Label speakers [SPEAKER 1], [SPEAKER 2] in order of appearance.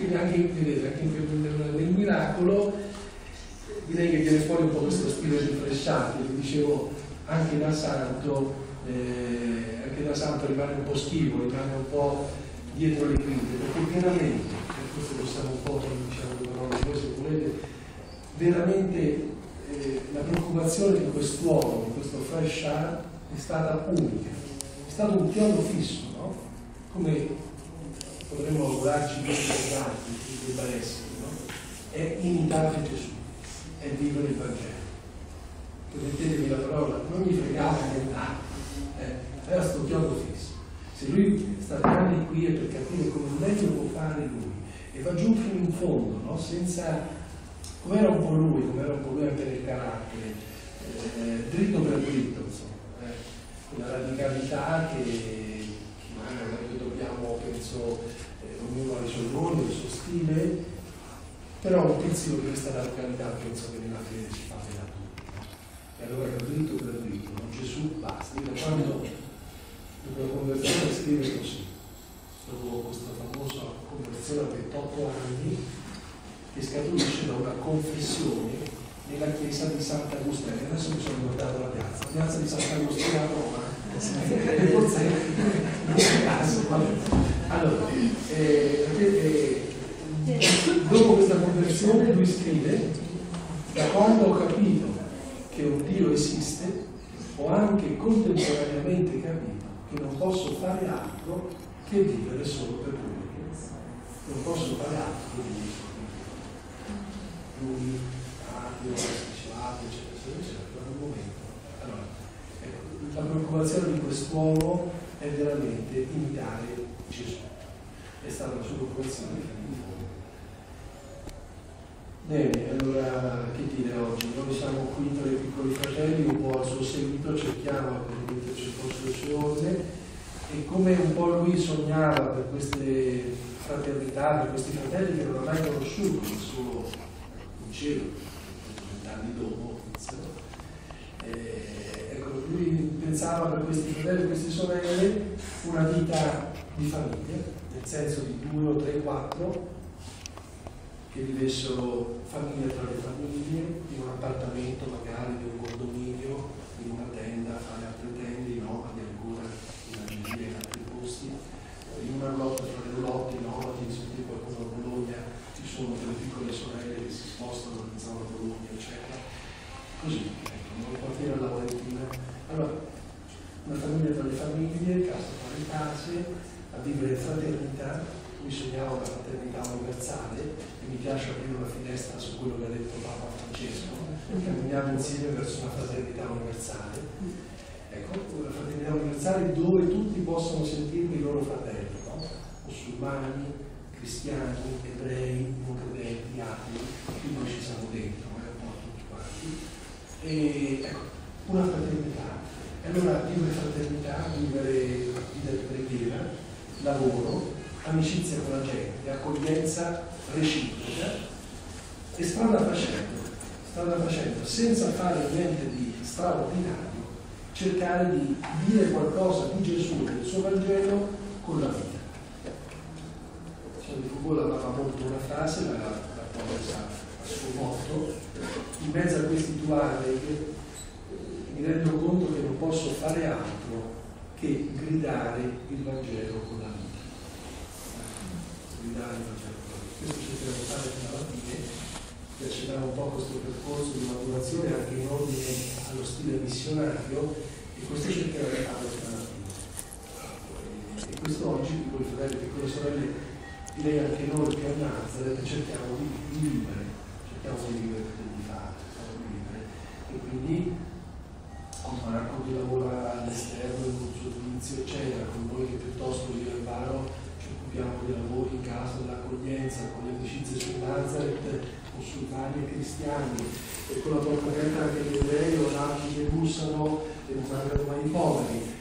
[SPEAKER 1] Quindi vedete, anche nel miracolo direi che viene fuori un po' questo stile rifrescante, vi dicevo, anche da santo rimane un po' schivo, rimane un po' dietro le quinte, perché veramente, per questo possiamo un po', diciamo, due parole, voi se volete, veramente la preoccupazione di quest'uomo, di questo fresh start, è stata unica, è stato un chiodo fisso, no? Come potremmo augurarci che debba essere, no? È imitare Gesù, è vivere il Vangelo. Permettetemi la parola, non gli fregava nient'altro, era sto chiodo fisso. Se lui sta anni qui è per capire come meglio può fare lui e va giù fino in fondo, no? Senza, come era un po' lui anche nel carattere, dritto per dritto, insomma, una radicalità che magari dobbiamo, penso, ognuno ha i suoi ruoli, il suo stile, però un tizio di questa radicalità penso che nella fede ci fa bene a tutti. E allora dritto per dritto, no? Gesù basta. Io da quando dopo la conversione scrive così, dopo questa famosa conversione a 28 anni, che scaturisce da una confessione nella chiesa di Sant'Agostino. Adesso mi sono ricordato la piazza di Sant'Agostino a Roma, forse non è caso. Allora, dopo questa conversione lui scrive: da quando ho capito che un Dio esiste, ho anche contemporaneamente capito che non posso fare altro che vivere solo per lui. Non posso fare altro che vivere solo per lui. Lui, eccetera, per un momento. Allora, ecco, la preoccupazione di quest'uomo è veramente imitare Gesù. È stata la sua preoccupazione fino in fondo. Bene, allora che dire oggi? Noi siamo qui per i piccoli fratelli, un po' al suo seguito, cerchiamo di metterci un po' sulle sue onde, e come un po' lui sognava per queste fraternità, per questi fratelli che non ha mai conosciuto, solo in cielo, 20 anni dopo, ecco, lui pensava per questi fratelli e queste sorelle una vita di famiglia, nel senso di 2 o 3, 4, che vivessero famiglia tra le famiglie, in un appartamento magari, di un condominio, in una tenda, fare altre tende, no, di ancora in Algeria, in altri posti, in una lotta tra le lotte, no, di sentire qualcuno a Bologna, ci sono delle piccole sorelle che si spostano in zona Bologna, eccetera. Così, ecco, un quartiere alla Valentina. Allora, una famiglia tra le famiglie, casa tra le case, a vivere in fraternità. Lui sognava la fraternità universale e mi piace aprire una finestra su quello che ha detto Papa Francesco, camminiamo insieme verso una fraternità universale. Ecco, una fraternità universale dove tutti possono sentirmi i loro fratelli, no? Musulmani, cristiani, ebrei, non credenti, atei, qui noi ci siamo dentro, un po' tutti quanti. E ecco, una fraternità. E allora vivere fraternità, vivere preghiera, lavoro, amicizia con la gente, accoglienza reciproca, e strada facendo, senza fare niente di straordinario, cercare di dire qualcosa di Gesù e del suo Vangelo con la vita. Di Foucault aveva molto una frase, la posa a suo motto: in mezzo a questi duali mi rendo conto che non posso fare altro che gridare il Vangelo con la vita. Gridare il Vangelo con la vita. Questo cercheremo di fare fino alla fine, per accelerare un po' questo percorso di maturazione anche in ordine allo stile missionario, e questo cercheremo di farlo fino alla fine. E questo oggi, piccoli fratelli e piccole sorelle, direi anche noi che a Nazareth cerchiamo di vivere per di fare, e quindi con Marco che lavora all'esterno in un suo giudizio, eccetera, con voi che piuttosto io e Varo ci occupiamo dei lavori in casa dell'accoglienza, con le amicizie su Nazareth, musulmani e cristiani, e con la porta aperta anche gli ebrei o altri che bussano e non mancano mai i poveri.